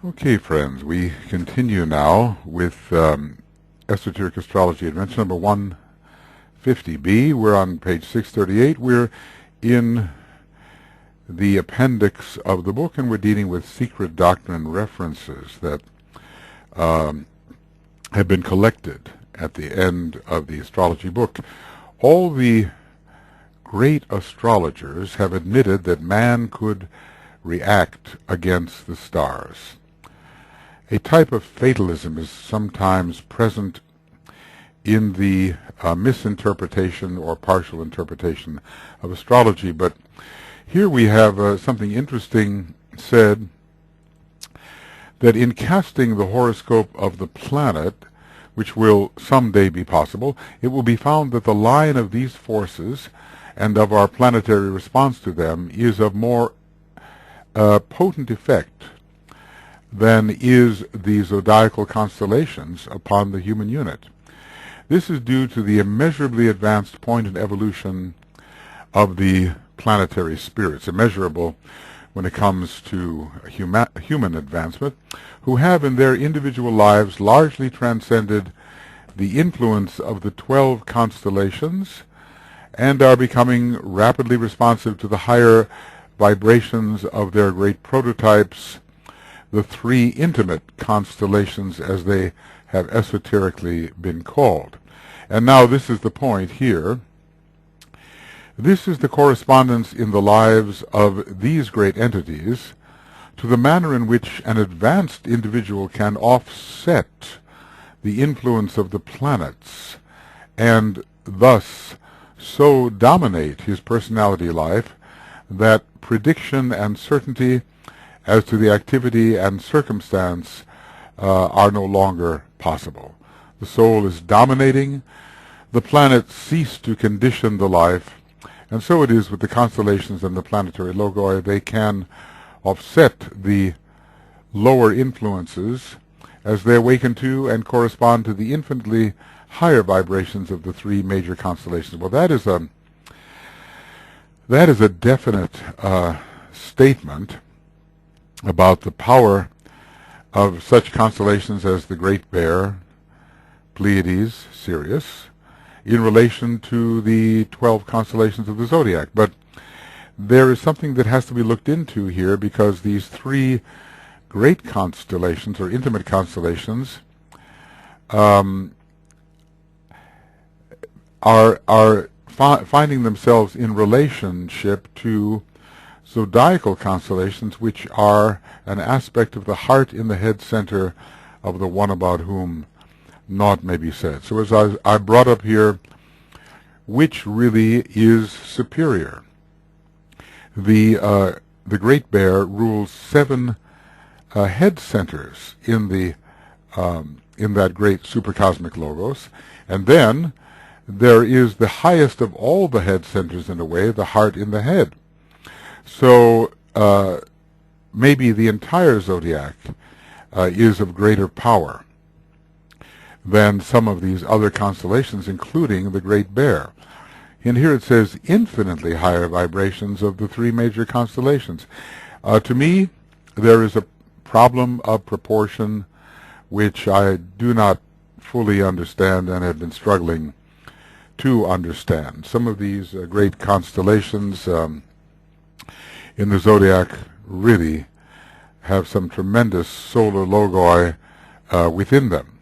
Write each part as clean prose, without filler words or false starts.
Okay, friends, we continue now with Esoteric Astrology Adventure number 150B. We're on page 638. We're in the appendix of the book, and we're dealing with secret doctrine references that have been collected at the end of the astrology book. All the great astrologers have admitted that man could react against the stars. A type of fatalism is sometimes present in the misinterpretation or partial interpretation of astrology, but here we have something interesting said, that in casting the horoscope of the planet, which will someday be possible, it will be found that the line of these forces and of our planetary response to them is of more potent effect than is the zodiacal constellations upon the human unit. This is due to the immeasurably advanced point in evolution of the planetary spirits, immeasurable when it comes to human advancement, who have in their individual lives largely transcended the influence of the 12 constellations and are becoming rapidly responsive to the higher vibrations of their great prototypes, the three intimate constellations as they have esoterically been called. And now this is the point here. This is the correspondence in the lives of these great entities to the manner in which an advanced individual can offset the influence of the planets and thus so dominate his personality life that prediction and certainty as to the activity and circumstance are no longer possible. The soul is dominating, the planets cease to condition the life, and so it is with the constellations and the planetary logoi. They can offset the lower influences as they awaken to and correspond to the infinitely higher vibrations of the three major constellations. Well, that is a definite statement about the power of such constellations as the Great Bear, Pleiades, Sirius, in relation to the 12 constellations of the zodiac. But there is something that has to be looked into here, because these three great constellations, or intimate constellations, are finding themselves in relationship to zodiacal constellations, which are an aspect of the heart in the head center of the one about whom naught may be said. So as I brought up here, which really is superior? The Great Bear rules 7 head centers in that great supercosmic logos, and then there is the highest of all the head centers, in a way, the heart in the head. So maybe the entire zodiac is of greater power than some of these other constellations, including the Great Bear. And here it says infinitely higher vibrations of the three major constellations. To me, there is a problem of proportion which I do not fully understand and have been struggling to understand. Some of these great constellations in the zodiac really have some tremendous solar logoi within them.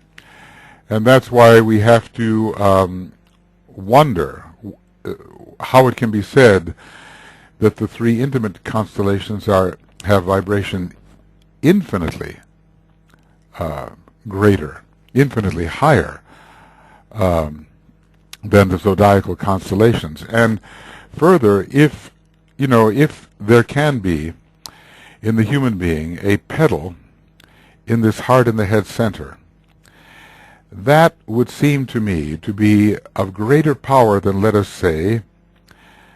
And that's why we have to wonder how it can be said that the three intimate constellations have vibration infinitely greater, infinitely higher than the zodiacal constellations. And further, if there can be in the human being a pedal in this heart in the head center, that would seem to me to be of greater power than, let us say,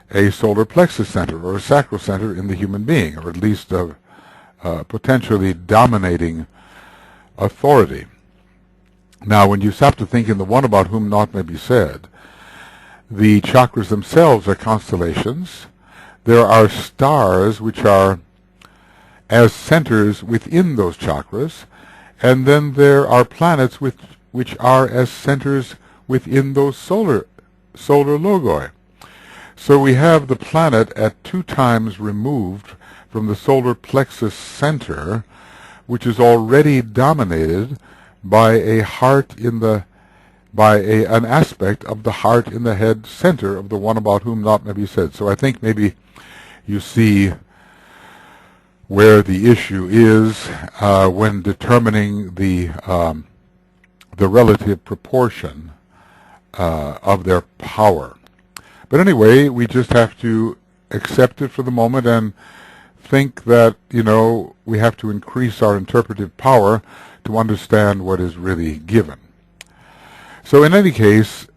a solar plexus center or a sacral center in the human being, or at least of potentially dominating authority. Now, when you stop to think in the one about whom naught may be said, the chakras themselves are constellations. There are stars which are as centers within those chakras, and then there are planets which are as centers within those solar logoi. So we have the planet at 2 times removed from the solar plexus center, which is already dominated by an aspect of the heart in the head center of the one about whom naught may be said. So I think maybe you see where the issue is when determining the relative proportion of their power. But anyway, we just have to accept it for the moment and think that, we have to increase our interpretive power to understand what is really given. So in any case,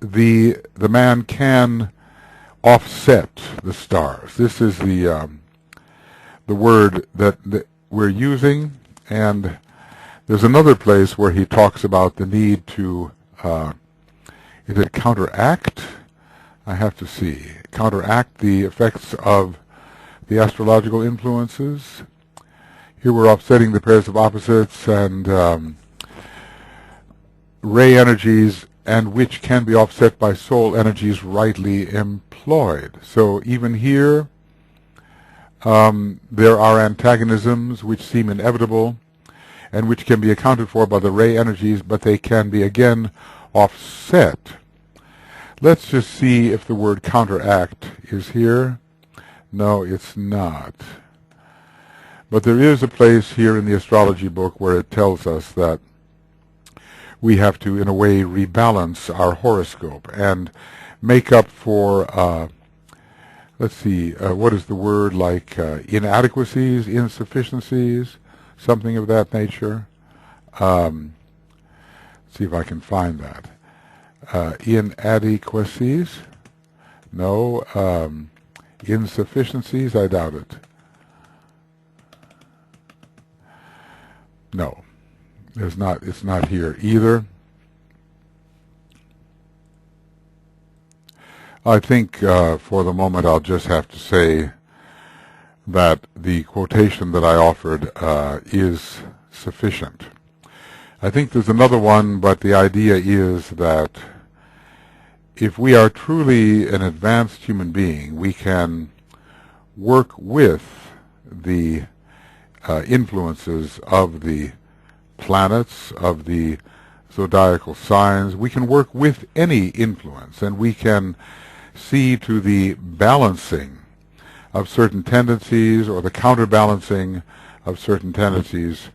the man can offset the stars. This is the word that we're using, and there's another place where he talks about the need to is it counteract? I have to see. Counteract the effects of the astrological influences. Here we're offsetting the pairs of opposites and ray energies, and which can be offset by soul energies rightly employed. So even here, there are antagonisms which seem inevitable and which can be accounted for by the ray energies, but they can be again offset. Let's just see if the word counteract is here. No, it's not. But there is a place here in the astrology book where it tells us that we have to, in a way, rebalance our horoscope and make up for, let's see, what is the word, like inadequacies, insufficiencies, something of that nature. See if I can find that. Inadequacies, no. Insufficiencies, I doubt it. No, it's not here either. I think for the moment I'll just have to say that the quotation that I offered is sufficient. I think there's another one, but the idea is that if we are truly an advanced human being, we can work with the influences of the planets, of the zodiacal signs. We can work with any influence, and we can see to the balancing of certain tendencies or the counterbalancing of certain tendencies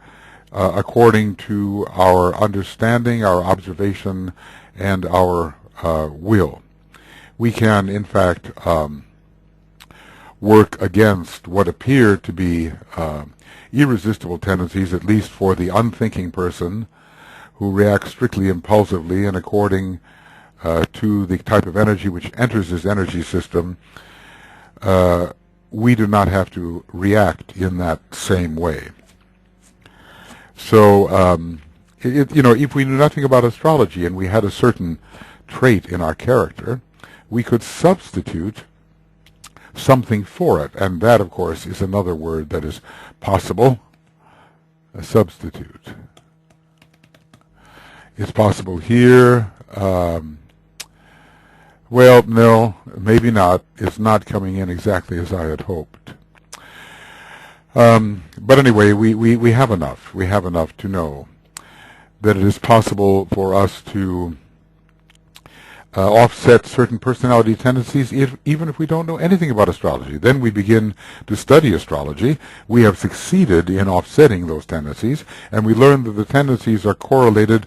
according to our understanding, our observation, and our will. We can, in fact, work against what appear to be irresistible tendencies, at least for the unthinking person who reacts strictly impulsively and according to the type of energy which enters his energy system. We do not have to react in that same way. So, if we knew nothing about astrology and we had a certain trait in our character, we could substitute something for it, and that, of course, is another word that is possible. A substitute. It's possible here. Well, no, maybe not. It's not coming in exactly as I had hoped. But anyway, we have enough. We have enough to know that it is possible for us to offset certain personality tendencies even if we don't know anything about astrology. Then we begin to study astrology. We have succeeded in offsetting those tendencies, and we learn that the tendencies are correlated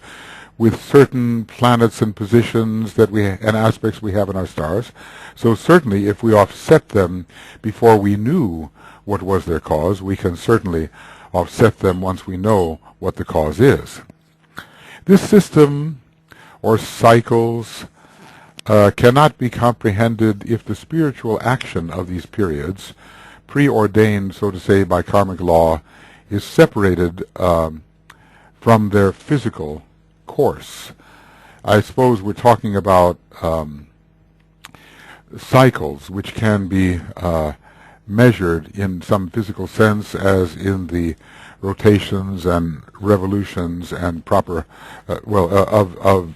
with certain planets and positions and aspects we have in our stars. So certainly if we offset them before we knew what was their cause, we can certainly offset them once we know what the cause is. This system, or cycles, cannot be comprehended if the spiritual action of these periods, preordained, so to say, by karmic law, is separated from their physical course. I suppose we're talking about cycles which can be measured in some physical sense as in the rotations and revolutions and proper, of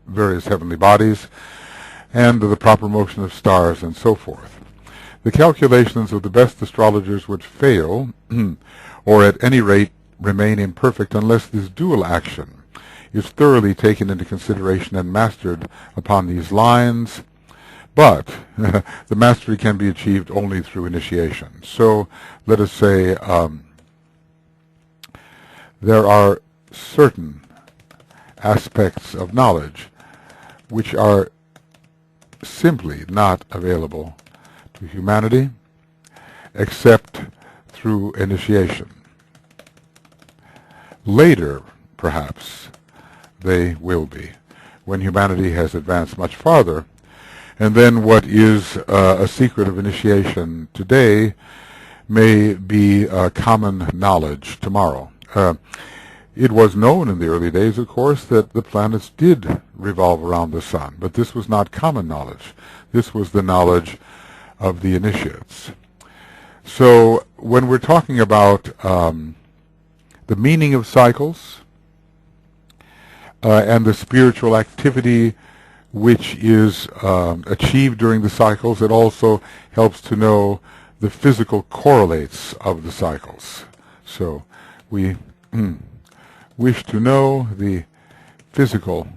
various heavenly bodies, and the proper motion of stars and so forth. The calculations of the best astrologers would fail, or at any rate remain imperfect, unless this dual action is thoroughly taken into consideration and mastered upon these lines. But the mastery can be achieved only through initiation. So let us say there are certain aspects of knowledge which are simply not available to humanity except through initiation. Later, perhaps, they will be, when humanity has advanced much farther, and then what is a secret of initiation today may be common knowledge tomorrow. It was known in the early days, of course, that the planets did revolve around the sun, but this was not common knowledge. This was the knowledge of the initiates. So when we're talking about the meaning of cycles and the spiritual activity which is achieved during the cycles, it also helps to know the physical correlates of the cycles. So we wish to know the physical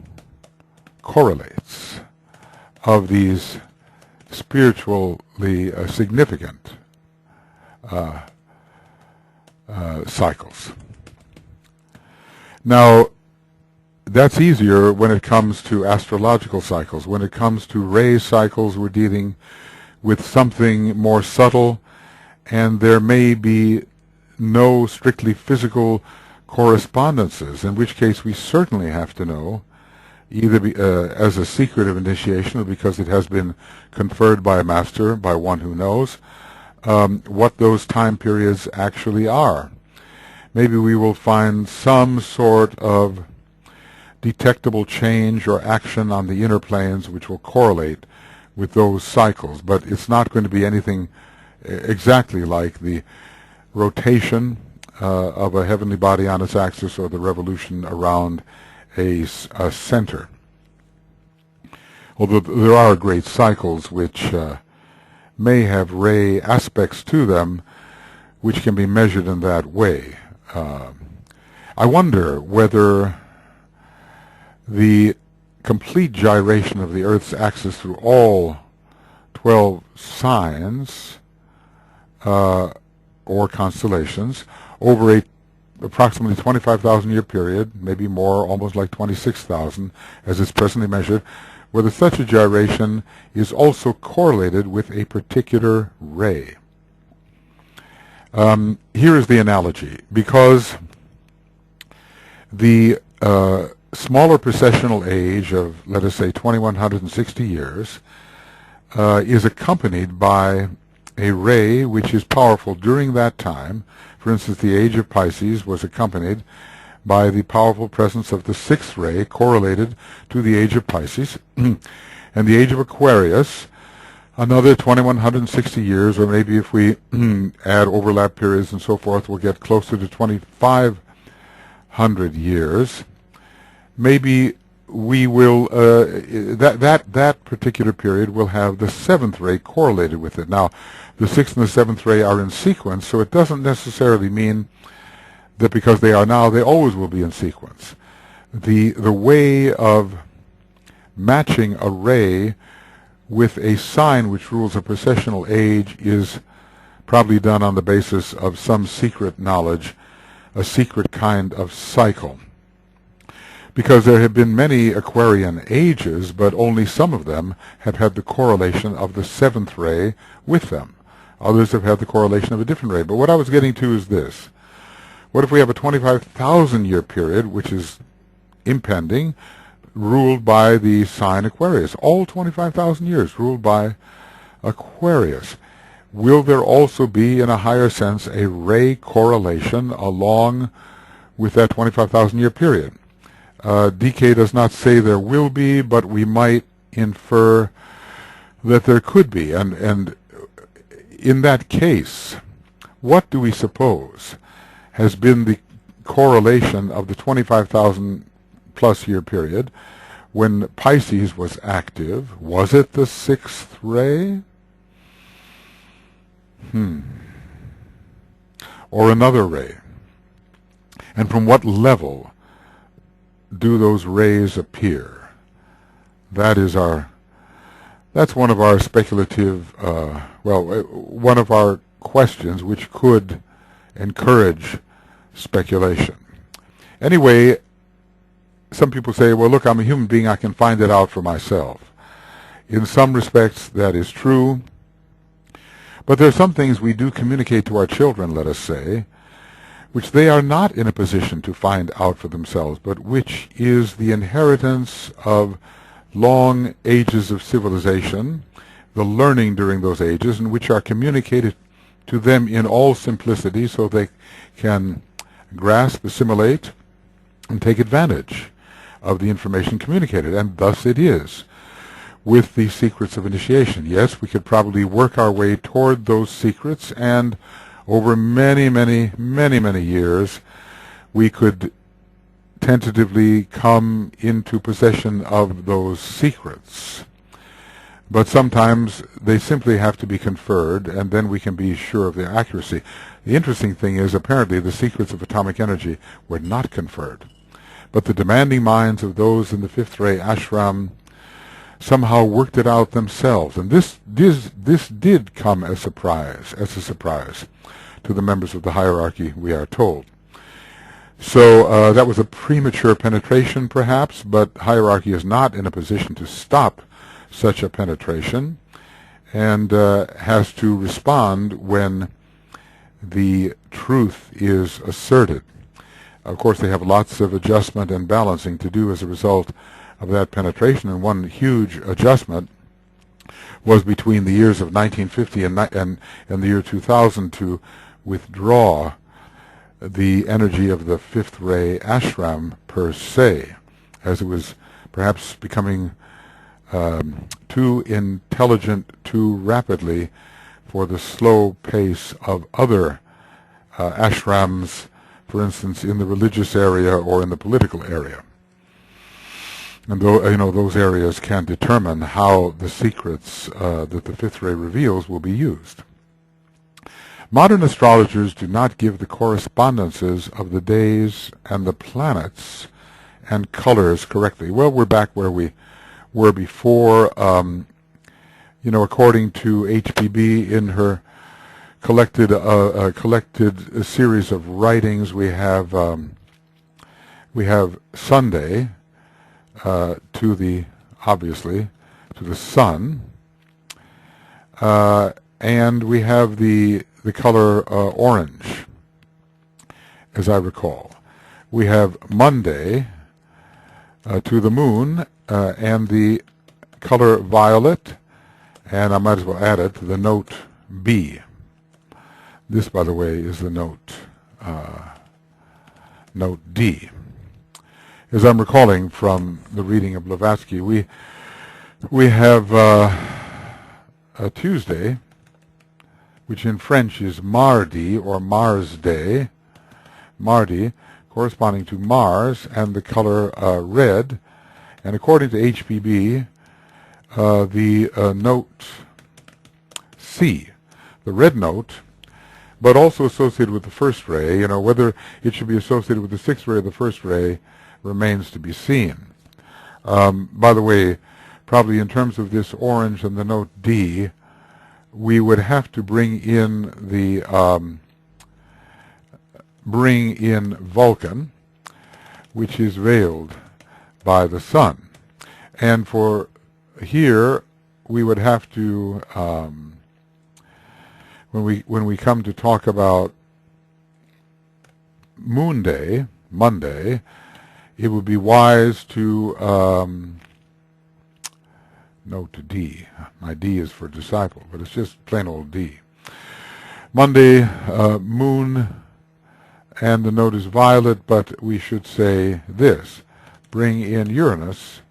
correlates of these spiritually significant cycles. Now, that's easier when it comes to astrological cycles. When it comes to ray cycles, we're dealing with something more subtle, and there may be no strictly physical correspondences, in which case we certainly have to know, either as a secret of initiation or because it has been conferred by a master, by one who knows, what those time periods actually are. Maybe we will find some sort of detectable change or action on the inner planes which will correlate with those cycles, but it's not going to be anything exactly like the rotation of a heavenly body on its axis or the revolution around a center. Although there are great cycles which may have ray aspects to them which can be measured in that way. I wonder whether the complete gyration of the Earth's axis through all 12 signs or constellations over a approximately 25,000 year period, maybe more, almost like 26,000 as it's presently measured, whether such a gyration is also correlated with a particular ray. Here is the analogy. Because the smaller precessional age of, let us say, 2160 years is accompanied by a ray which is powerful during that time. For instance, the age of Pisces was accompanied by the powerful presence of the sixth ray correlated to the age of Pisces. And the age of Aquarius, another 2160 years, or maybe if we add overlap periods and so forth, we'll get closer to 2500 years. Maybe we will, that particular period will have the seventh ray correlated with it. Now, the sixth and the seventh ray are in sequence, so it doesn't necessarily mean that because they are now, they always will be in sequence. The way of matching a ray with a sign which rules a precessional age is probably done on the basis of some secret knowledge, a secret kind of cycle. Because there have been many Aquarian ages, but only some of them have had the correlation of the seventh ray with them. Others have had the correlation of a different ray. But what I was getting to is this. What if we have a 25,000 year period, which is impending, ruled by the sign Aquarius? All 25,000 years ruled by Aquarius. Will there also be, in a higher sense, a ray correlation along with that 25,000 year period? DK does not say there will be, but we might infer that there could be. And in that case, what do we suppose has been the correlation of the 25,000 plus year period when Pisces was active? Was it the sixth ray? Or another ray? And from what level do those rays appear? That's one of our speculative, one of our questions which could encourage speculation. Anyway, some people say, well, look, I'm a human being, I can find it out for myself. In some respects, that is true. But there are some things we do communicate to our children, let us say, which they are not in a position to find out for themselves, but which is the inheritance of long ages of civilization, the learning during those ages, and which are communicated to them in all simplicity so they can grasp, assimilate, and take advantage of the information communicated. And thus it is with the secrets of initiation. Yes, we could probably work our way toward those secrets, and over many, many, many, many years, we could tentatively come into possession of those secrets. But sometimes they simply have to be conferred, and then we can be sure of their accuracy. The interesting thing is, apparently, the secrets of atomic energy were not conferred. But the demanding minds of those in the fifth ray ashram somehow worked it out themselves. And this did come as a surprise to the members of the hierarchy, we are told. So that was a premature penetration, perhaps, but hierarchy is not in a position to stop such a penetration, and has to respond when the truth is asserted. Of course, they have lots of adjustment and balancing to do as a result of that penetration, and one huge adjustment was between the years of 1950 and the year 2000 to withdraw the energy of the fifth ray ashram per se, as it was perhaps becoming too intelligent too rapidly for the slow pace of other ashrams, for instance, in the religious area or in the political area. And those areas can determine how the secrets that the fifth ray reveals will be used. Modern astrologers do not give the correspondences of the days and the planets and colors correctly. Well, we're back where we were before. According to HPB in her collected series of writings, we have Sunday to the sun, and we have the color orange, as I recall. We have Monday to the moon, and the color violet, and I might as well add it, the note B. This, by the way, is the note D. As I'm recalling from the reading of Blavatsky, we have a Tuesday, which in French is Mardi or Mars Day, Mardi, corresponding to Mars, and the color red. And according to HPB, the note C, the red note, but also associated with the first ray. Whether it should be associated with the sixth ray or the first ray remains to be seen. By the way, probably in terms of this orange and the note D, we would have to bring in Vulcan, which is veiled by the sun. And for here, we would have to, when we come to talk about Moon Day, Monday, it would be wise to note D. My D is for disciple, but it's just plain old D. Monday, moon, and the note is violet, but we should say this: bring in Uranus,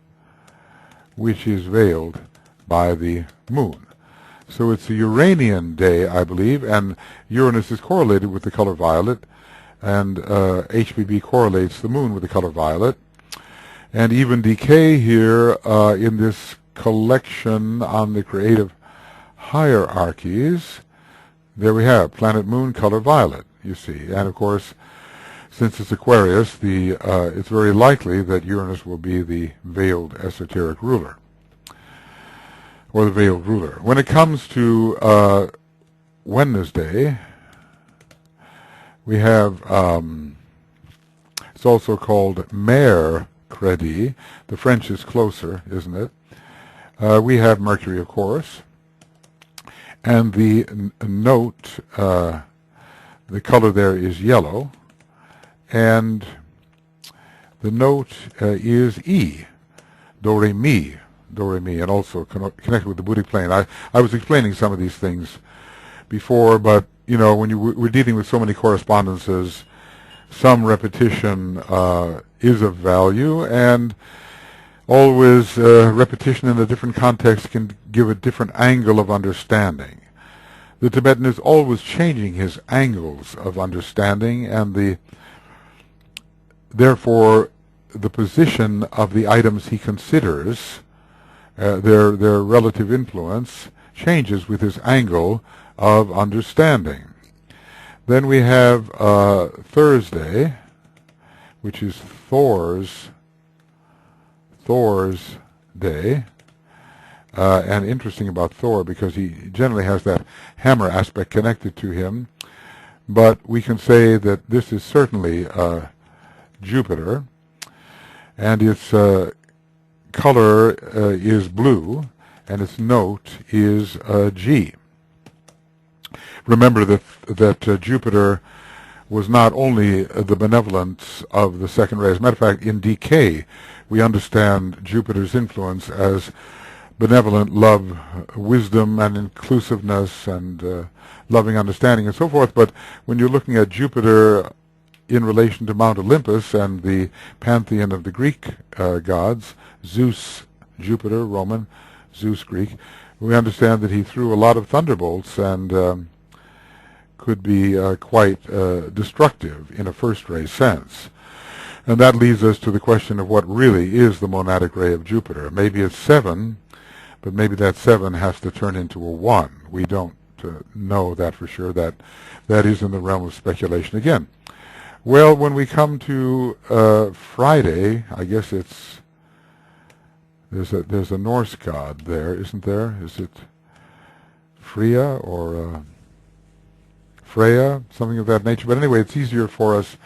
which is veiled by the moon. So it's a Uranian day, I believe, and Uranus is correlated with the color violet, and HBB correlates the moon with the color violet. And even decay here in this collection on the creative hierarchies, there we have planet moon color violet, you see. And of course, since it's Aquarius, it's very likely that Uranus will be the veiled esoteric ruler, or the veiled ruler. When it comes to Wednesday, we have, it's also called mercredi. The French is closer, isn't it? We have Mercury, of course. And the note, the color there is yellow. And the note is E, do, re, mi, and also connected with the Buddhic plane. I was explaining some of these things before, but, you know, when we're dealing with so many correspondences, some repetition is of value, and always repetition in a different context can give a different angle of understanding. The Tibetan is always changing his angles of understanding, and therefore the position of the items he considers, their relative influence, changes with his angle of understanding. Then we have Thursday, which is Thor's day. And interesting about Thor, because he generally has that hammer aspect connected to him. But we can say that this is certainly Jupiter, and its color is blue, and its note is G. Remember that Jupiter was not only the benevolence of the second ray. As a matter of fact, in decay, we understand Jupiter's influence as benevolent love, wisdom, and inclusiveness, and loving understanding, and so forth. But when you're looking at Jupiter in relation to Mount Olympus and the pantheon of the Greek gods, Zeus, Jupiter, Roman, Zeus, Greek, we understand that he threw a lot of thunderbolts and could be quite destructive in a first-ray sense. And that leads us to the question of what really is the monadic ray of Jupiter. Maybe it's 7, but maybe that 7 has to turn into a 1. We don't know that for sure. That is in the realm of speculation again. Well, when we come to Friday, I guess there's a Norse god there, isn't there? Is it Freya or Freya, something of that nature? But anyway, it's easier for us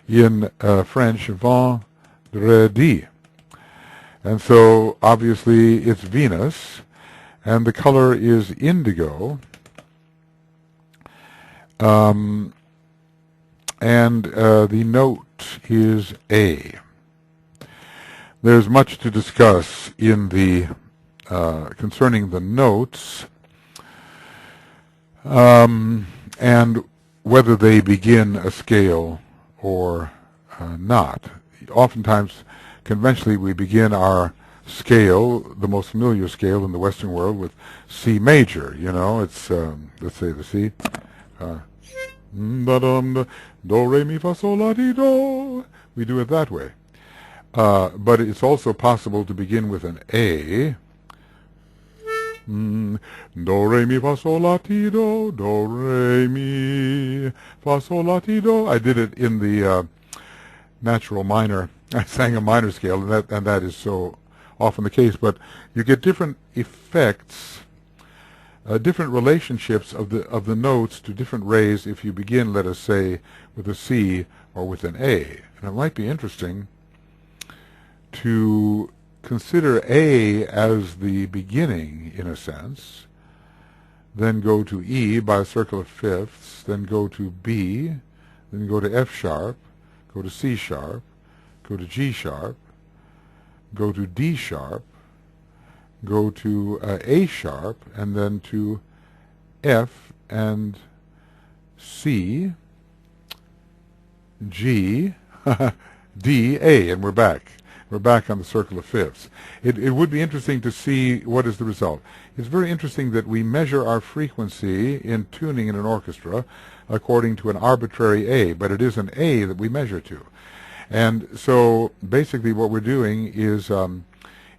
in French, vendredi. And so, obviously, it's Venus, and the color is indigo. And the note is A. There's much to discuss in the concerning the notes, and whether they begin a scale or not. Oftentimes, conventionally, we begin our scale, the most familiar scale in the Western world, with C major. You know, it's let's say the C. Do, re, mi, fa, sol, la, ti, do. We do it that way. But it's also possible to begin with an A. Do, re, mi, fa, sol, la, ti, do. Do, re, mi, fa, sol, la, ti, do. I did it in the natural minor. I sang a minor scale, and that is so often the case. But you get different effects, different relationships of the notes to different rays if you begin, let us say, with a C or with an A. And it might be interesting to consider A as the beginning, in a sense, then go to E by a circle of fifths, then go to B, then go to F sharp, go to C sharp, go to G sharp, go to D sharp, go to A sharp, and then to F and C, G, D, A, and we're back. We're back on the circle of fifths. It would be interesting to see what is the result. It's very interesting that we measure our frequency in tuning in an orchestra according to an arbitrary A, but it is an A that we measure to. And so basically what we're doing is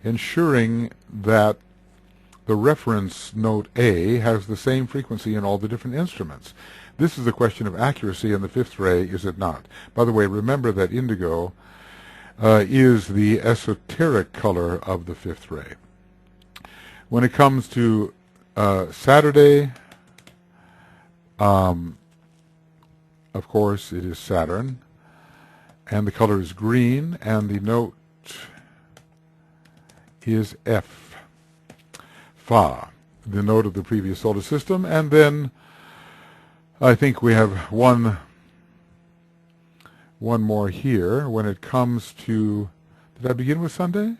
ensuring that the reference note A has the same frequency in all the different instruments. This is a question of accuracy in the fifth ray, is it not? By the way, remember that indigo is the esoteric color of the fifth ray. When it comes to Saturday, of course, it is Saturn, and the color is green, and the note is F, Fa, the note of the previous solar system. And then I think we have one more here. When it comes to, did I begin with Sunday?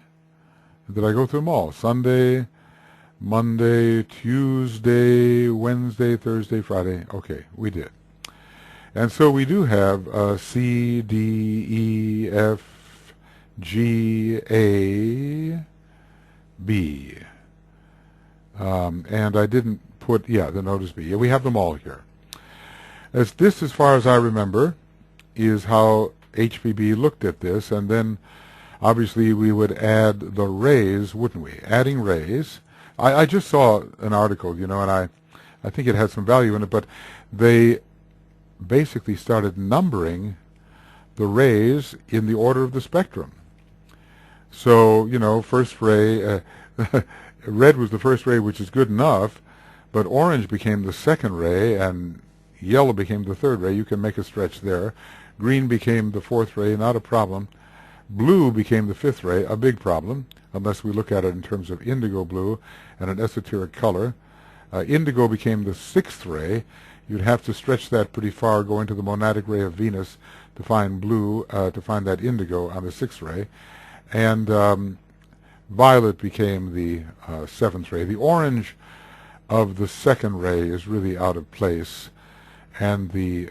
Did I go through them all? Sunday, Monday, Tuesday, Wednesday, Thursday, Friday. Okay, we did. And so we do have C, D, E, F, G, A, B. And I didn't put, the note is B. Yeah, we have them all here. As far as I remember, is how HPB looked at this, and then obviously we would add the rays, wouldn't we? Adding rays. I just saw an article, and I think it had some value in it, but they basically started numbering the rays in the order of the spectrum. So, first ray, red was the first ray, which is good enough, but orange became the second ray, and yellow became the third ray. You can make a stretch there. Green became the fourth ray, not a problem. Blue became the fifth ray, a big problem, unless we look at it in terms of indigo blue and an esoteric color. Indigo became the sixth ray. You'd have to stretch that pretty far, go into the monadic ray of Venus to find blue, to find that indigo on the sixth ray. And violet became the seventh ray. The orange of the second ray is really out of place, and the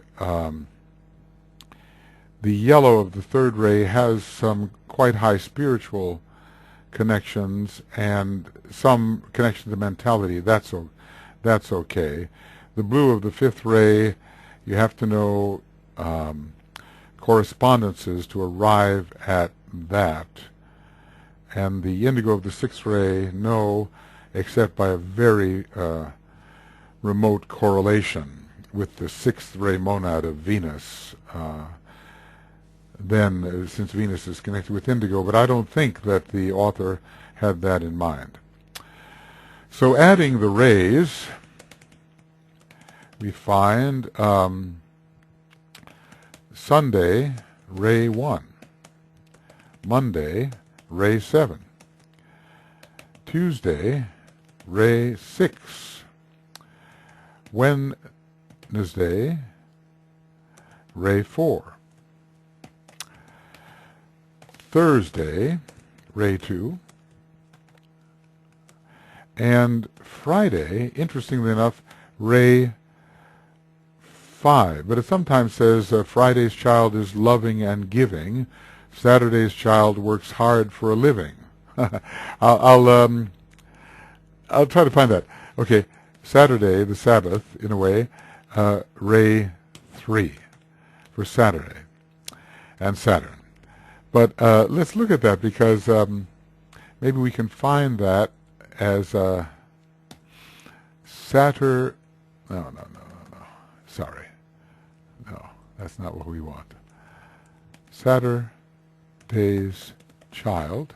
yellow of the third ray has some quite high spiritual connections and some connection to mentality. That's okay. The blue of the fifth ray, you have to know correspondences to arrive at that. And the indigo of the sixth ray, no, except by a very remote correlation with the sixth ray monad of Venus. Then, since Venus is connected with indigo, but I don't think that the author had that in mind. So adding the rays, we find Sunday, ray 1. Monday, ray 7. Tuesday, ray 6. Wednesday, ray 4. Thursday, ray 2. And Friday, interestingly enough, ray 5. But it sometimes says Friday's child is loving and giving. Saturday's child works hard for a living. I'll try to find that. Okay, Saturday, the Sabbath, in a way, ray 3 for Saturday and Saturn. But let's look at that, because maybe we can find that as Saturn. No. Sorry. No, that's not what we want. Saturday's child.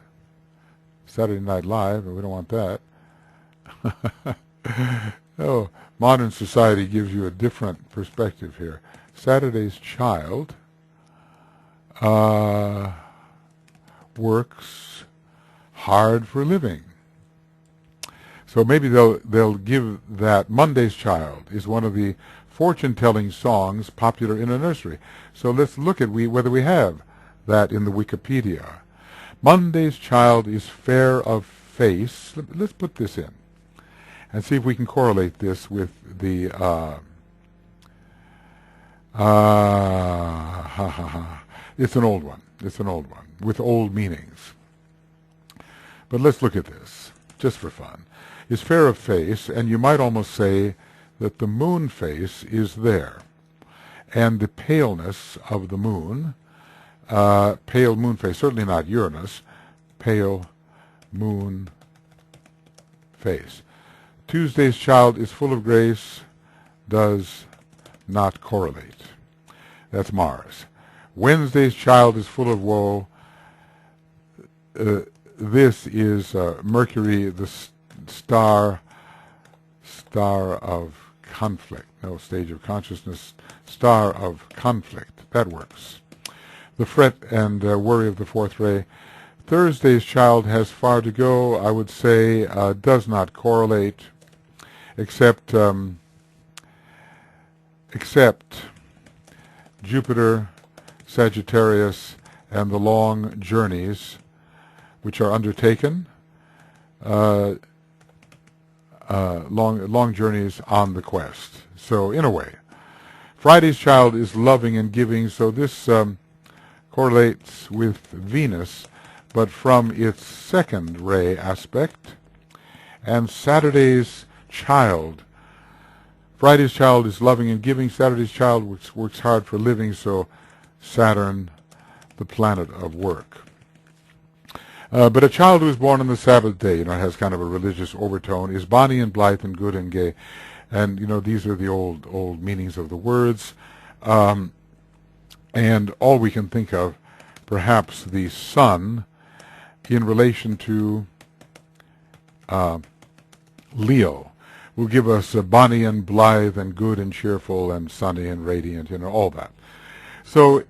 Saturday Night Live, but we don't want that. Oh, modern society gives you a different perspective here. Saturday's child works hard for a living. So maybe they'll give that. Monday's Child is one of the fortune-telling songs popular in a nursery. So let's look at whether we have that in the Wikipedia. Monday's child is fair of face. Let's put this in and see if we can correlate this with the It's an old one. It's an old one with old meanings. But let's look at this, just for fun. Is fair of face, and you might almost say that the moon face is there. And the paleness of the moon, pale moon face, certainly not Uranus, pale moon face. Tuesday's child is full of grace, does not correlate. That's Mars. Wednesday's child is full of woe. This is Mercury, the star of conflict. No, stage of consciousness, star of conflict. That works. The fret and worry of the fourth ray. Thursday's child has far to go. I would say does not correlate, except Jupiter, Sagittarius, and the long journeys which are undertaken, long journeys on the quest. So in a way, Friday's child is loving and giving, so this correlates with Venus, but from its second ray aspect. And Saturday's child, Friday's child is loving and giving, Saturday's child works hard for living, so Saturn, the planet of work. But a child who is born on the Sabbath day, has kind of a religious overtone, is bonny and blithe and good and gay. And, these are the old meanings of the words. And all we can think of, perhaps the sun in relation to Leo will give us bonny and blithe and good and cheerful and sunny and radiant, all that. So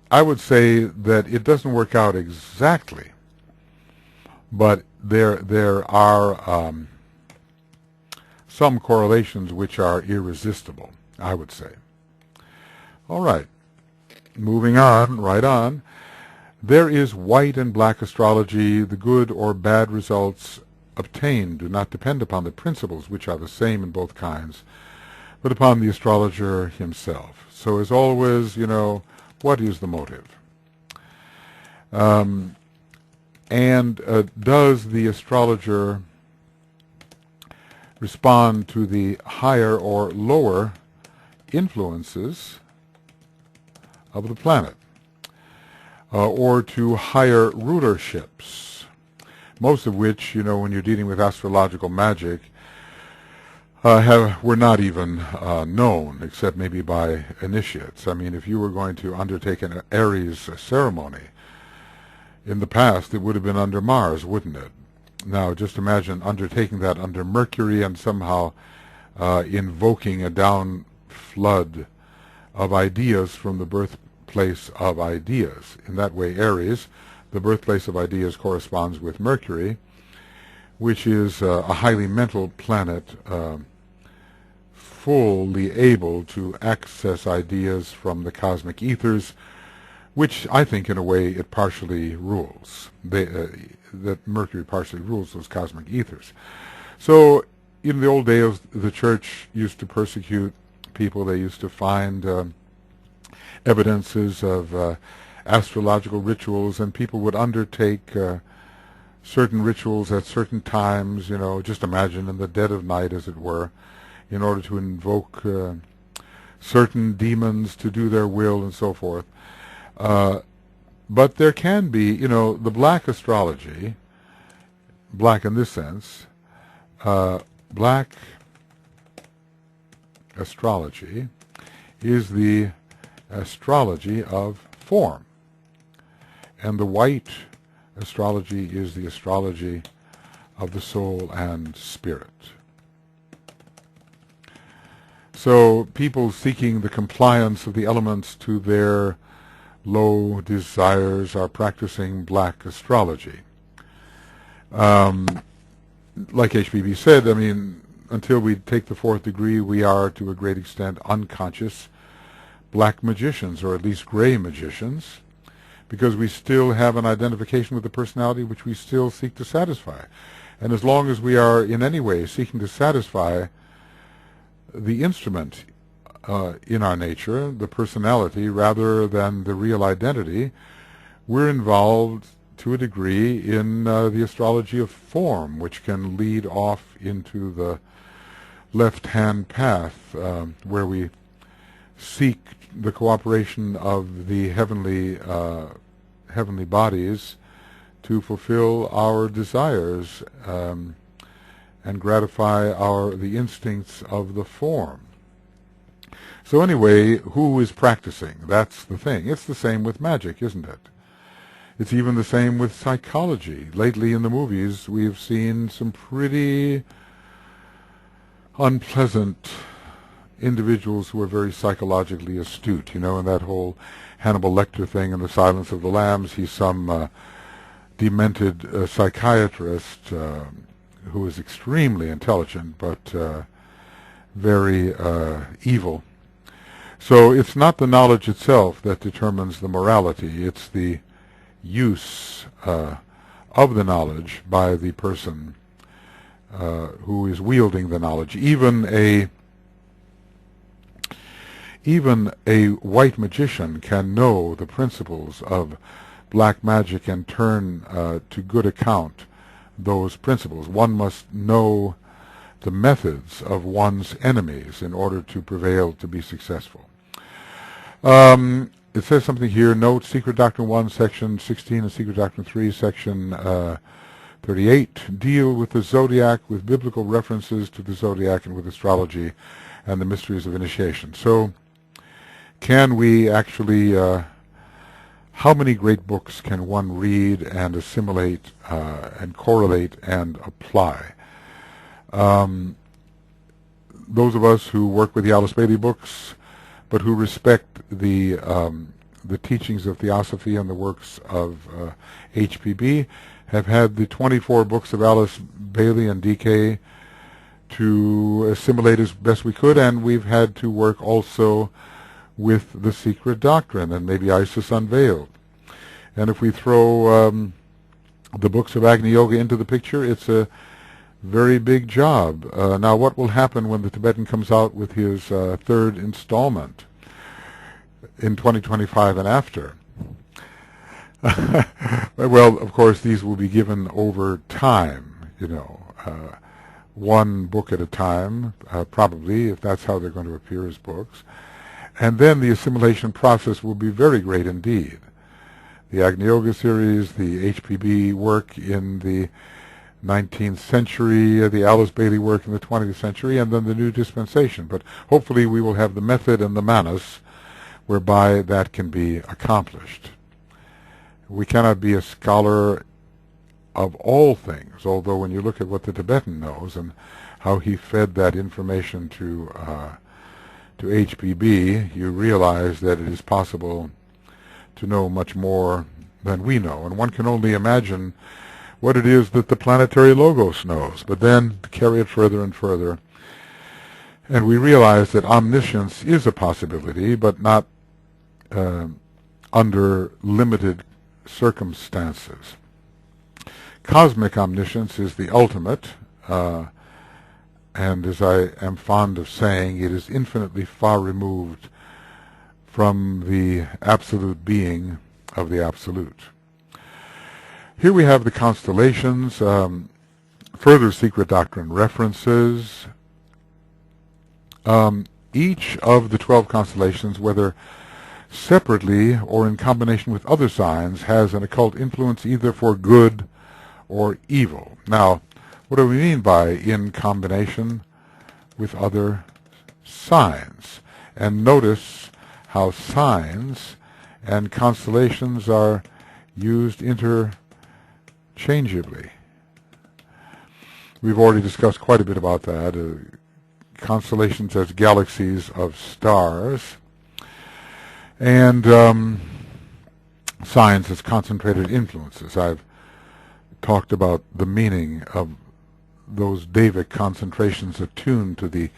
I would say that it doesn't work out exactly, but there are some correlations which are irresistible, I would say. All right, moving on, right on. There is white and black astrology. The good or bad results obtained do not depend upon the principles, which are the same in both kinds, but upon the astrologer himself. So as always, what is the motive? And does the astrologer respond to the higher or lower influences of the planet, or to higher rulerships, most of which, when you're dealing with astrological magic, were not even known, except maybe by initiates. I mean, if you were going to undertake an Aries ceremony, in the past it would have been under Mars, wouldn't it? Now, just imagine undertaking that under Mercury and somehow invoking a down flood of ideas from the birthplace of ideas. In that way, Aries, the birthplace of ideas, corresponds with Mercury, which is a highly mental planet, fully able to access ideas from the cosmic ethers, which I think in a way it partially rules. That Mercury partially rules those cosmic ethers. So in the old days, the church used to persecute people. They used to find evidences of astrological rituals, and people would undertake certain rituals at certain times, just imagine in the dead of night, as it were, in order to invoke certain demons to do their will and so forth. But there can be, the black astrology, black in this sense, black astrology is the astrology of form, and the white astrology is the astrology of the soul and spirit. So people seeking the compliance of the elements to their low desires are practicing black astrology. Like HPB said, I mean, until we take the fourth degree, we are to a great extent unconscious black magicians, or at least gray magicians, because we still have an identification with the personality which we still seek to satisfy. And as long as we are in any way seeking to satisfy the instrument in our nature, the personality, rather than the real identity. We're involved to a degree in the astrology of form, which can lead off into the left-hand path, where we seek the cooperation of the heavenly bodies to fulfill our desires and gratify the instincts of the form. So anyway, who is practicing? That's the thing. It's the same with magic, isn't it? It's even the same with psychology. Lately in the movies, we've seen some pretty unpleasant individuals who are very psychologically astute. You know, in that whole Hannibal Lecter thing in The Silence of the Lambs, he's some demented psychiatrist who is extremely intelligent but very evil. So it's not the knowledge itself that determines the morality, it's the use of the knowledge by the person who is wielding the knowledge. Even a white magician can know the principles of black magic and turn to good account those principles. One must know the methods of one's enemies in order to prevail, to be successful. It says something here, note Secret Doctrine 1, Section 16, and Secret Doctrine 3, Section 38, deal with the zodiac, with biblical references to the zodiac and with astrology and the mysteries of initiation. So, can we actually, how many great books can one read and assimilate and correlate and apply? Those of us who work with the Alice Bailey books, but who respect the teachings of Theosophy and the works of HPB, have had the 24 books of Alice Bailey and DK to assimilate as best we could, and we've had to work also with the Secret Doctrine and maybe Isis Unveiled. And if we throw the books of Agni Yoga into the picture, it's a very big job. Now, what will happen when the Tibetan comes out with his third installment in 2025 and after? Well, of course, these will be given over time, you know, one book at a time, probably, if that's how they're going to appear as books. And then the assimilation process will be very great indeed. The Agni Yoga series, the HPB work in the 19th century, the Alice Bailey work in the 20th century, and then the new dispensation. But hopefully we will have the method and the manas whereby that can be accomplished. We cannot be a scholar of all things, although when you look at what the Tibetan knows and how he fed that information to HPB, you realize that it is possible to know much more than we know. And one can only imagine what it is that the planetary logos knows, but then carry it further and further. And we realize that omniscience is a possibility, but not under limited circumstances. Cosmic omniscience is the ultimate, and as I am fond of saying, it is infinitely far removed from the absolute being of the absolute. Here we have the constellations, further Secret Doctrine references. Each of the 12 constellations, whether separately or in combination with other signs, has an occult influence either for good or evil. Now, what do we mean by in combination with other signs? And notice how signs and constellations are used interchangeably. We've already discussed quite a bit about that. Constellations as galaxies of stars, and signs as concentrated influences. I've talked about the meaning of those Davic concentrations attuned to the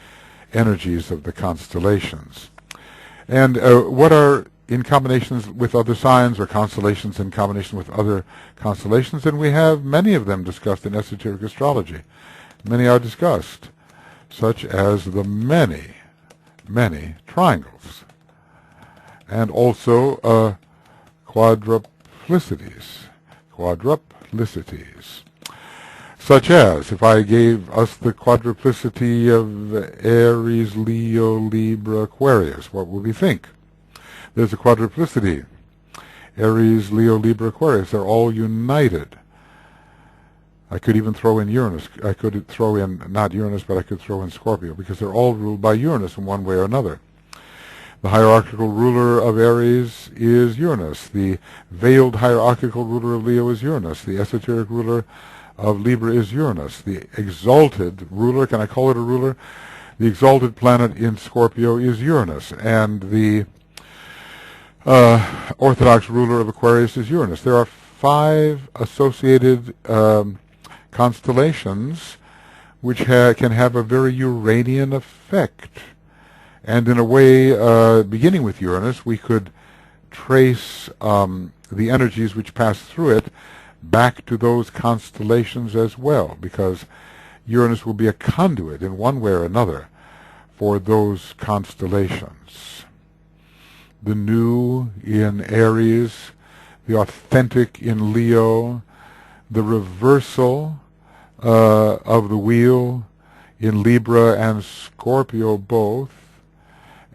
energies of the constellations. And what are in combinations with other signs, or constellations in combination with other constellations? And we have many of them discussed in esoteric astrology. Many are discussed, such as the many triangles, and also quadruplicities. Such as, if I gave us the quadruplicity of Aries, Leo, Libra, Aquarius, what would we think? There's a quadruplicity. Aries, Leo, Libra, Aquarius, they're all united. I could even throw in Uranus. I could throw in, not Uranus, but I could throw in Scorpio, because they're all ruled by Uranus in one way or another. The hierarchical ruler of Aries is Uranus. The veiled hierarchical ruler of Leo is Uranus. The esoteric ruler of Libra is Uranus. The exalted ruler, can I call it a ruler? The exalted planet in Scorpio is Uranus. And the orthodox ruler of Aquarius is Uranus. There are 5 associated constellations which can have a very Uranian effect. And in a way, beginning with Uranus, we could trace the energies which pass through it back to those constellations as well, because Uranus will be a conduit in one way or another for those constellations. The new in Aries, the authentic in Leo, the reversal of the wheel in Libra and Scorpio both,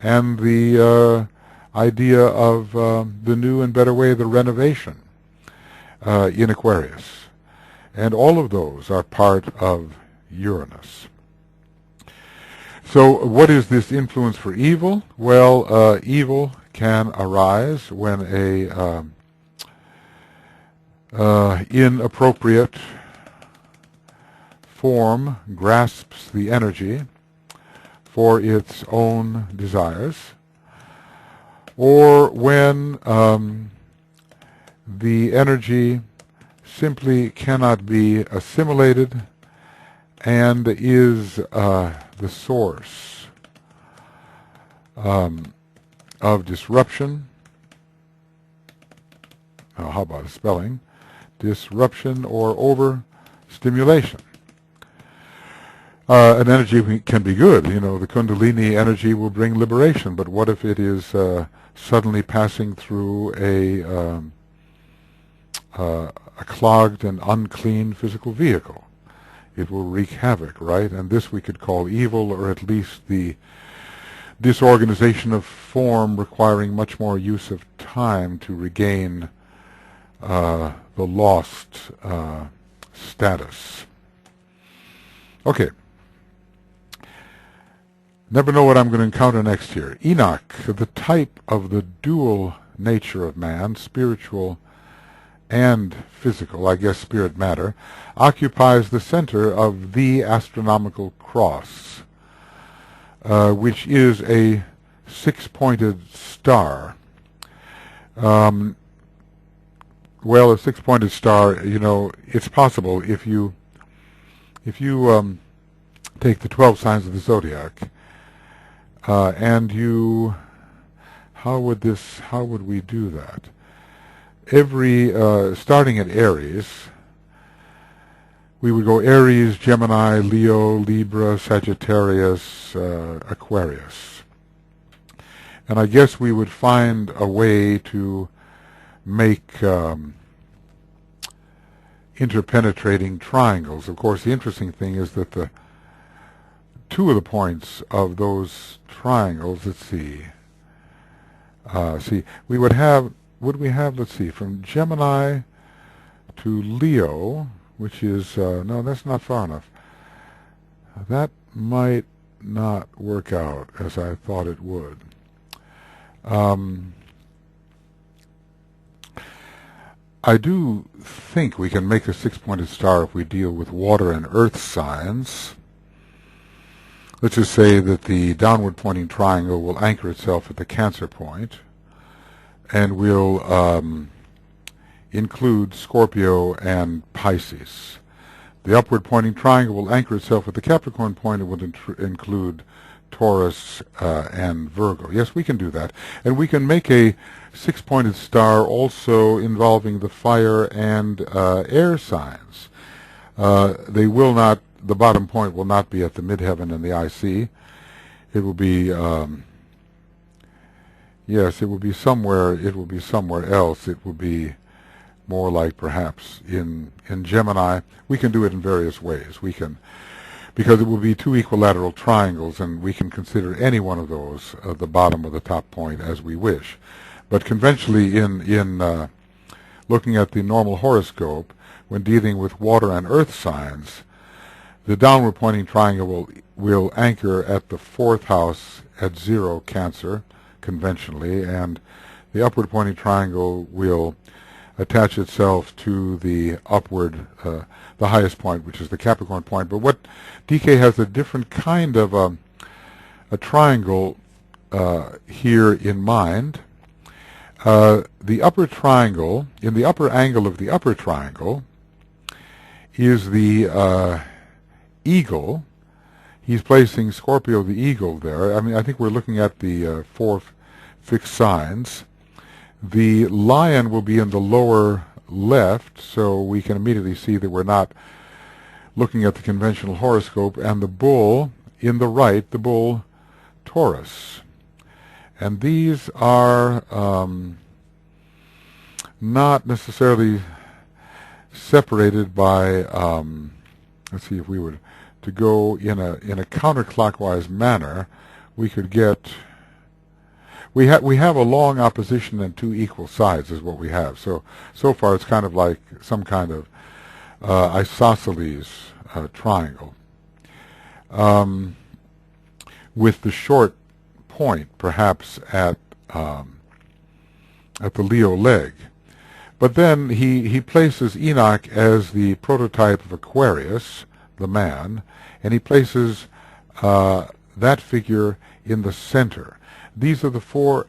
and the idea of the new and better way, the renovation in Aquarius. And all of those are part of Uranus. So what is this influence for evil? Well, evil can arise when a inappropriate form grasps the energy for its own desires, or when the energy simply cannot be assimilated and is the source of disruption. How about spelling? Disruption or overstimulation. An energy can be good. You know, the Kundalini energy will bring liberation, but what if it is suddenly passing through a clogged and unclean physical vehicle? It will wreak havoc, right? And this we could call evil, or at least the disorganization of form requiring much more use of time to regain the lost status. Okay. Never know what I'm going to encounter next here. Enoch, the type of the dual nature of man, spiritual and physical, I guess spirit matter, occupies the center of the astronomical cross, which is a 6-pointed star. Well, a 6-pointed star, you know, it's possible if you take the 12 signs of the zodiac, and you, how would we do that? Every, starting at Aries, we would go Aries, Gemini, Leo, Libra, Sagittarius, Aquarius. And I guess we would find a way to make interpenetrating triangles. Of course, the interesting thing is that the 2 of the points of those triangles, let's see, we would have, let's see, from Gemini to Leo, which is, no, that's not far enough. That might not work out as I thought it would. I do think we can make a 6-pointed star if we deal with water and earth signs. Let's just say that the downward pointing triangle will anchor itself at the Cancer point, and will include Scorpio and Pisces. The upward pointing triangle will anchor itself at the Capricorn point and will include Taurus and Virgo. Yes, we can do that. And we can make a 6-pointed star also involving the fire and air signs. They will not, the bottom point will not be at the midheaven and the IC. It will be Yes, it will be somewhere. It will be somewhere else. It will be more like perhaps in Gemini. We can do it in various ways. We can, because it will be two equilateral triangles, and we can consider any one of those, the bottom or the top point, as we wish. But conventionally, in looking at the normal horoscope, when dealing with water and earth signs, the downward pointing triangle will anchor at the fourth house at 0 Cancer, conventionally, and the upward pointing triangle will attach itself to the upward, the highest point, which is the Capricorn point. But what DK has a different kind of a triangle here in mind. The upper triangle, in the upper angle of the upper triangle, is the eagle. He's placing Scorpio the eagle there. I mean, I think we're looking at the four fixed signs. The lion will be in the lower left, so we can immediately see that we're not looking at the conventional horoscope, and the bull in the right, the bull Taurus. And these are not necessarily separated by, let's see, if we were to go in a counterclockwise manner, we could get, we have a long opposition and two equal sides is what we have. So far it's kind of like some kind of isosceles triangle, with the short point perhaps at the Leo leg. But then he places Enoch as the prototype of Aquarius, the man, and he places that figure in the center. These are the four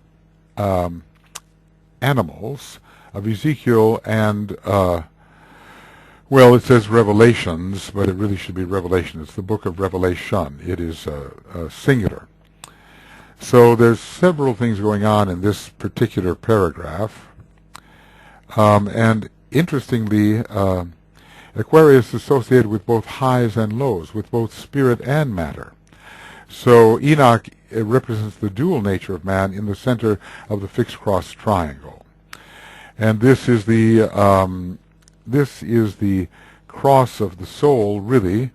animals of Ezekiel and, well, it says Revelations, but it really should be Revelation. It's the book of Revelation. It is singular. So there's several things going on in this particular paragraph. And interestingly, Aquarius is associated with both highs and lows, with both spirit and matter. So Enoch represents the dual nature of man in the center of the fixed cross triangle. And this is the cross of the soul, really,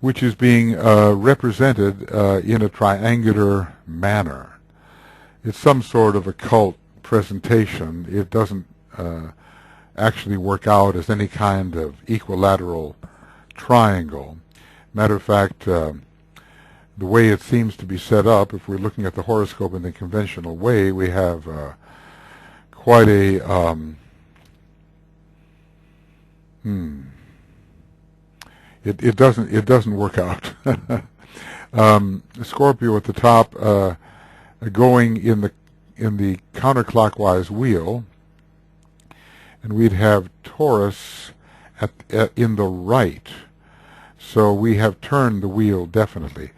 which is being represented in a triangular manner. It's some sort of occult presentation. It doesn't actually work out as any kind of equilateral triangle. Matter of fact, the way it seems to be set up, if we're looking at the horoscope in the conventional way, we have quite a it doesn't work out. Scorpio at the top, going in the counterclockwise wheel, and we'd have Taurus in the right. So we have turned the wheel definitely.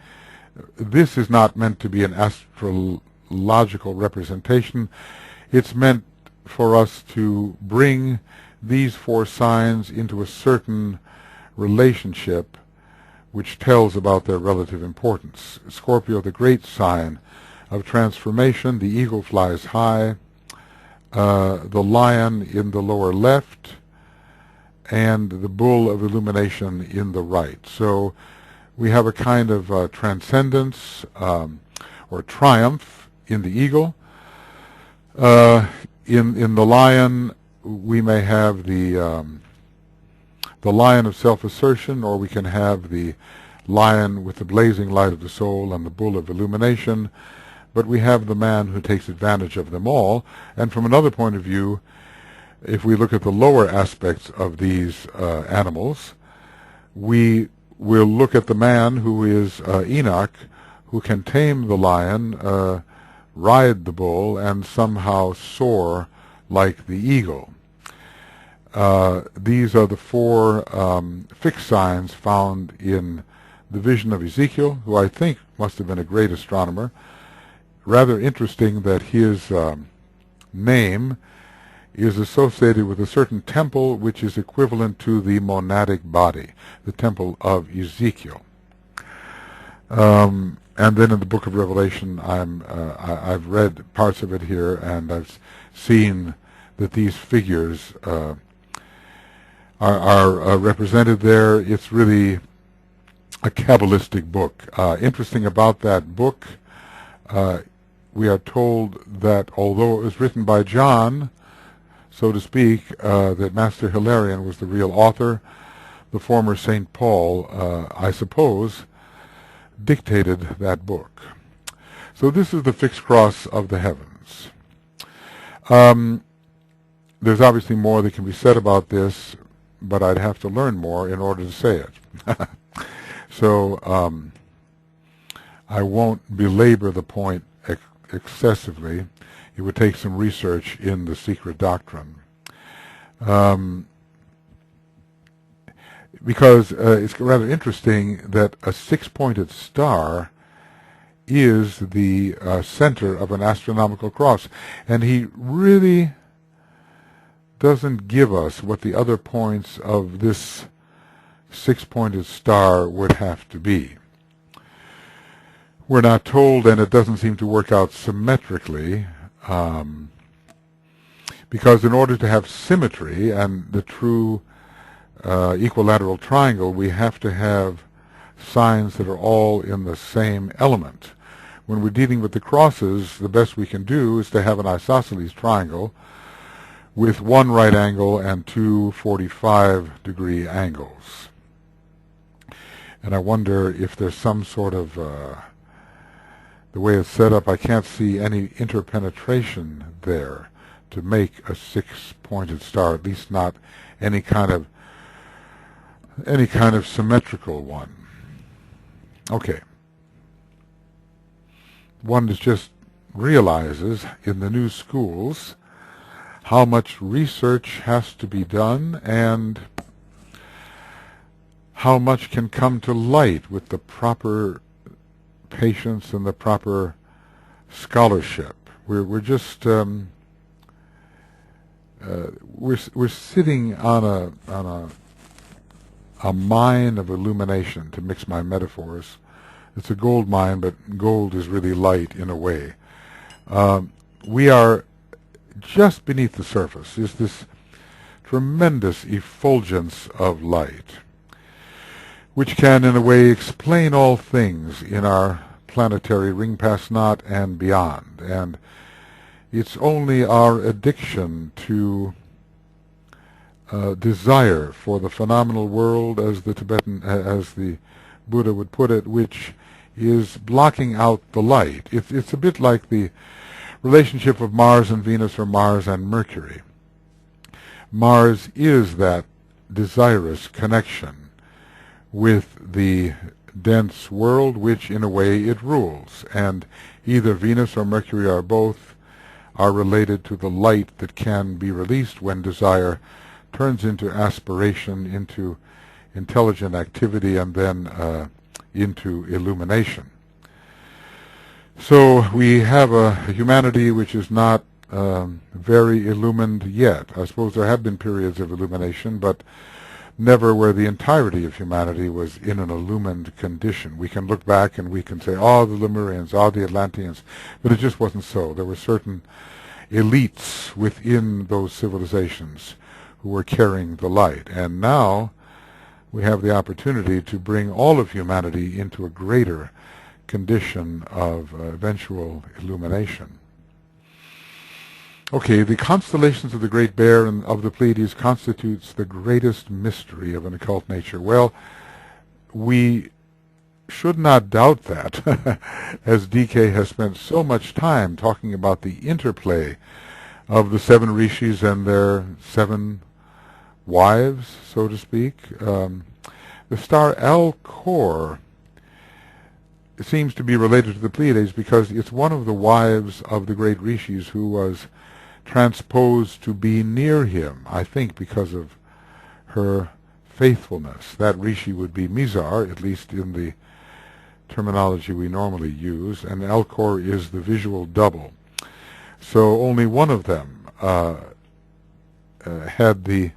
This is not meant to be an astrological representation. It's meant for us to bring these four signs into a certain relationship which tells about their relative importance. Scorpio, the great sign of transformation, the eagle flies high, the lion in the lower left, and the bull of illumination in the right. So we have a kind of transcendence or triumph in the eagle. In the lion, we may have the lion of self-assertion, or we can have the lion with the blazing light of the soul and the bull of illumination. But we have the man who takes advantage of them all. And from another point of view, if we look at the lower aspects of these animals, we will look at the man who is Enoch, who can tame the lion, ride the bull, and somehow soar like the eagle. These are the four fixed signs found in the vision of Ezekiel, who I think must have been a great astronomer. Rather interesting that his name is associated with a certain temple which is equivalent to the monadic body, the temple of Ezekiel. And And then in the Book of Revelation, I've read parts of it here, and I've seen that these figures are represented there. It's really a Kabbalistic book. Interesting about that book, we are told that although it was written by John, so to speak, that Master Hilarion was the real author, the former St. Paul, I suppose, dictated that book. So this is the fixed cross of the heavens. There's obviously more that can be said about this, but I'd have to learn more in order to say it. So I won't belabor the point excessively. It would take some research in the secret doctrine. Because it's rather interesting that a six-pointed star is the center of an astronomical cross. And he really doesn't give us what the other points of this six-pointed star would have to be. We're not told, and it doesn't seem to work out symmetrically, because in order to have symmetry and the true equilateral triangle, we have to have signs that are all in the same element. When we're dealing with the crosses, the best we can do is to have an isosceles triangle with one right angle and two 45-degree angles. And I wonder if there's some sort of, the way it's set up, I can't see any interpenetration there to make a six-pointed star, at least not any kind of symmetrical one. Okay. One just realizes in the new schools how much research has to be done and how much can come to light with the proper patience and the proper scholarship. We're just we're sitting on a mine of illumination, to mix my metaphors. It's a gold mine, but gold is really light in a way. We are just beneath the surface is this tremendous effulgence of light, which can in a way explain all things in our planetary ring past knot and beyond. And it's only our addiction to desire for the phenomenal world, as the Buddha would put it, which is blocking out the light. It's a bit like the relationship of Mars and Venus, or Mars and Mercury. Mars is that desirous connection with the dense world, which in a way it rules, and either Venus or Mercury or both are related to the light that can be released when desire turns into aspiration, into intelligent activity, and then into illumination. So we have a humanity which is not very illumined yet. I suppose there have been periods of illumination, but never where the entirety of humanity was in an illumined condition. We can look back and we can say, oh, the Lemurians, oh, the Atlanteans, but it just wasn't so. There were certain elites within those civilizations who were carrying the light. And now we have the opportunity to bring all of humanity into a greater condition of eventual illumination. Okay, the constellations of the Great Bear and of the Pleiades constitutes the greatest mystery of an occult nature. Well, we should not doubt that, as DK has spent so much time talking about the interplay of the seven rishis and their seven wives, so to speak. The star Alcor seems to be related to the Pleiades because it's one of the wives of the great rishis who was transposed to be near him, I think because of her faithfulness. That rishi would be Mizar, at least in the terminology we normally use, and Alcor is the visual double. So only one of them had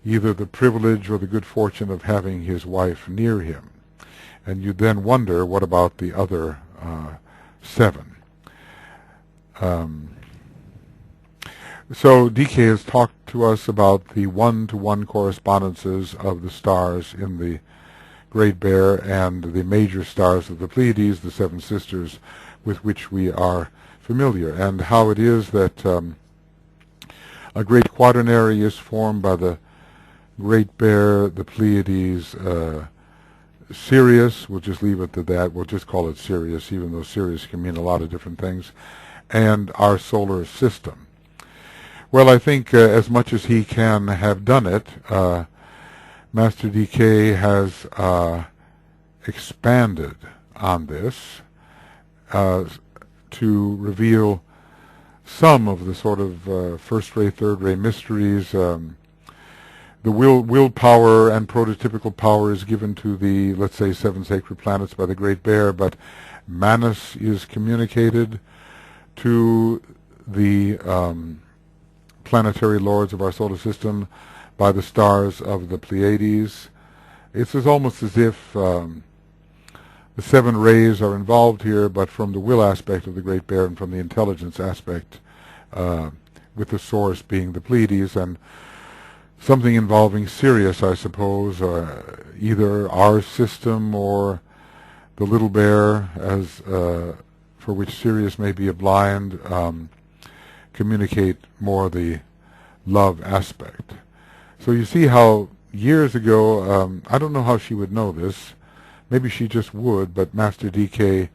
either the privilege or the good fortune of having his wife near him. And you then wonder, what about the other 7? So DK has talked to us about the one-to-one correspondences of the stars in the Great Bear and the major stars of the Pleiades, the 7 sisters with which we are familiar, and how it is that a great quaternary is formed by the Great Bear, the Pleiades, Sirius, we'll just leave it to that, we'll just call it Sirius, even though Sirius can mean a lot of different things, and our solar system. Well, I think as much as he can have done it, Master DK has expanded on this to reveal some of the sort of first-ray, third-ray mysteries. The willpower and prototypical power is given to the, let's say, 7 sacred planets by the Great Bear, but Manus is communicated to the planetary lords of our solar system by the stars of the Pleiades. It's almost as if the 7 rays are involved here, but from the will aspect of the Great Bear and from the intelligence aspect, with the source being the Pleiades, and something involving Sirius, I suppose, either our system or the little bear, as for which Sirius may be a blind, communicate more the love aspect. So you see how years ago, I don't know how she would know this, maybe she just would, but Master DK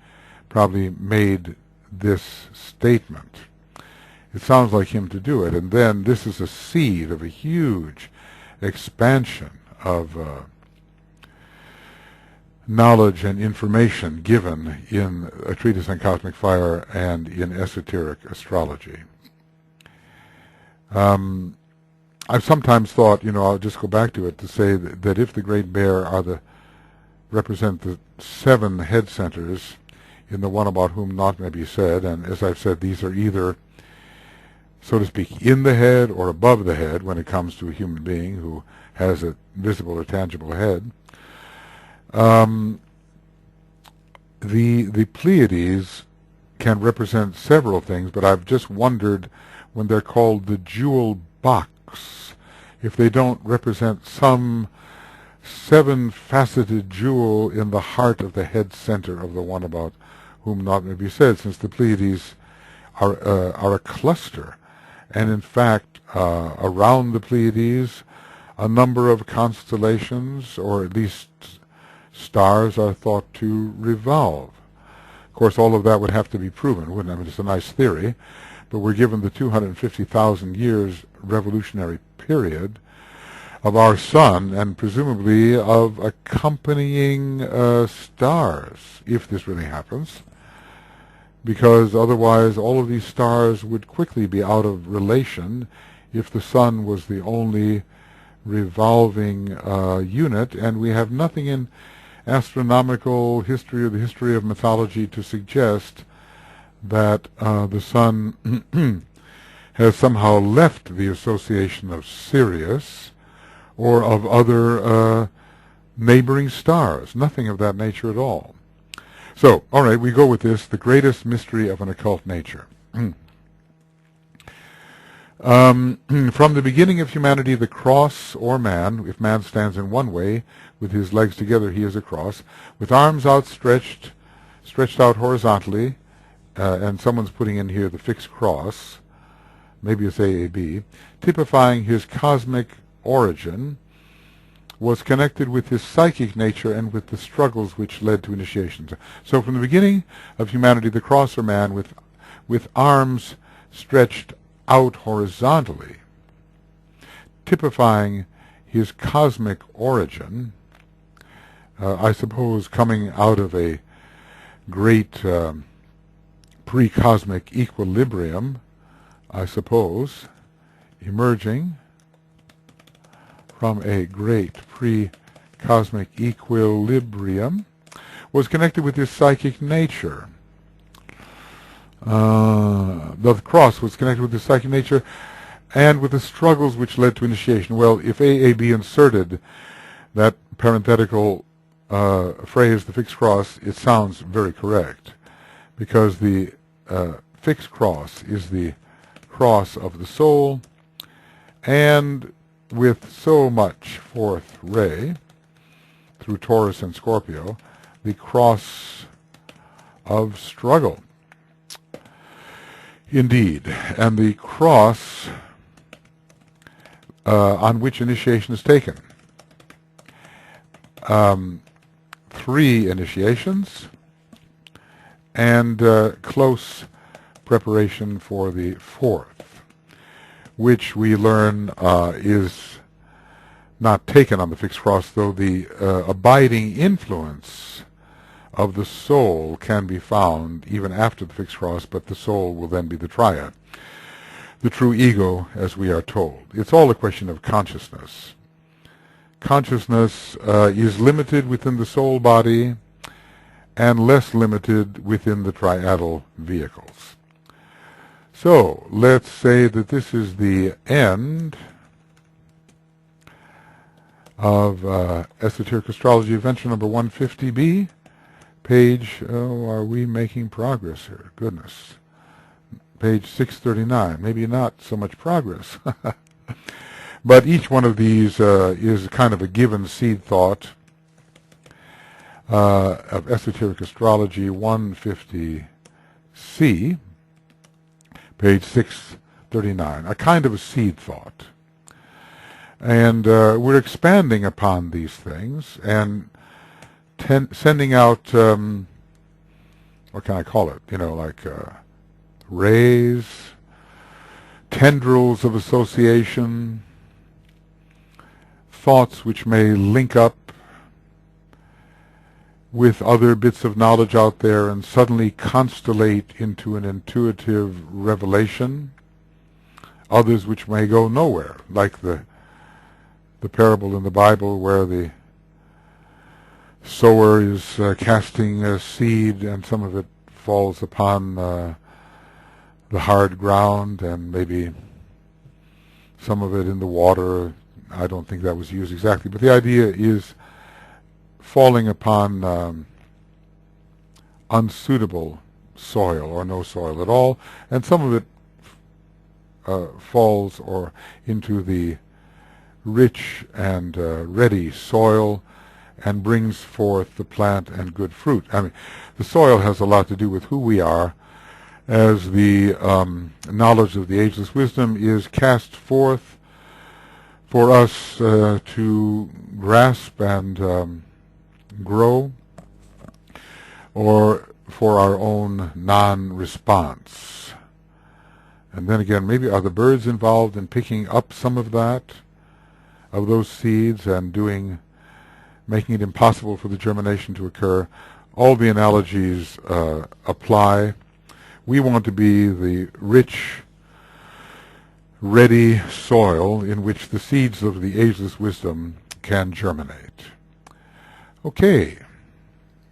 probably made this statement. It sounds like him to do it, and then this is a seed of a huge expansion of knowledge and information given in A Treatise on Cosmic Fire and in Esoteric Astrology. I've sometimes thought, I'll just go back to it to say that if the Great Bear represent the 7 head centers in the one about whom naught may be said, and as I've said, these are either, so to speak, in the head or above the head when it comes to a human being who has a visible or tangible head. The Pleiades can represent several things, but I've just wondered, when they're called the jewel box, if they don't represent some 7-faceted jewel in the heart of the head center of the one about whom naught may be said, since the Pleiades are a cluster, and in fact around the Pleiades a number of constellations, or at least stars, are thought to revolve. Of course, all of that would have to be proven, wouldn't it? I mean, it's a nice theory, but we're given the 250,000 years revolutionary period of our sun, and presumably of accompanying stars, if this really happens, because otherwise all of these stars would quickly be out of relation if the sun was the only revolving unit, and we have nothing in astronomical history or the history of mythology to suggest that the sun has somehow left the association of Sirius or of other neighboring stars. Nothing of that nature at all. So, all right, we go with this, the greatest mystery of an occult nature. From the beginning of humanity, the cross, or man, if man stands in one way, with his legs together he is a cross, with arms outstretched, stretched out horizontally, and someone's putting in here the fixed cross, maybe it's AAB, typifying his cosmic origin, was connected with his psychic nature and with the struggles which led to initiations. So from the beginning of humanity, the cross, or man, with arms stretched out horizontally, typifying his cosmic origin, I suppose coming out of a great pre-cosmic equilibrium, I suppose, emerging from a great pre-cosmic equilibrium, was connected with his psychic nature. The cross was connected with his psychic nature and with the struggles which led to initiation. Well, if AAB inserted that parenthetical phrase, the fixed cross, it sounds very correct, because the fixed cross is the cross of the soul, and with so much fourth ray through Taurus and Scorpio, the cross of struggle. Indeed, and the cross on which initiation is taken. 3 initiations, and close preparation for the 4th, which we learn is not taken on the fixed cross, though the abiding influence of the soul can be found even after the fixed cross, but the soul will then be the triad, the true ego, as we are told. It's all a question of consciousness. Consciousness is limited within the soul body and less limited within the triadal vehicles. So let's say that this is the end of Esoteric Astrology Adventure number 150B. Page, are we making progress here? Goodness. Page 639. Maybe not so much progress. But each one of these is kind of a given seed thought of Esoteric Astrology 150C, page 639, a kind of a seed thought. And we're expanding upon these things and sending out, what can I call it, like rays, tendrils of association, thoughts which may link up with other bits of knowledge out there and suddenly constellate into an intuitive revelation, others which may go nowhere, like the parable in the Bible where the sower is casting a seed and some of it falls upon the hard ground and maybe some of it in the water. I don't think that was used exactly, but the idea is falling upon unsuitable soil or no soil at all, and some of it falls into the rich and ready soil and brings forth the plant and good fruit. I mean, the soil has a lot to do with who we are, as the knowledge of the ageless wisdom is cast forth for us to grasp and grow, or for our own non-response. And then again, maybe are the birds involved in picking up some of those seeds and making it impossible for the germination to occur? All the analogies apply. We want to be the rich, ready soil in which the seeds of the ageless wisdom can germinate. Okay,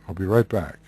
I'll be right back.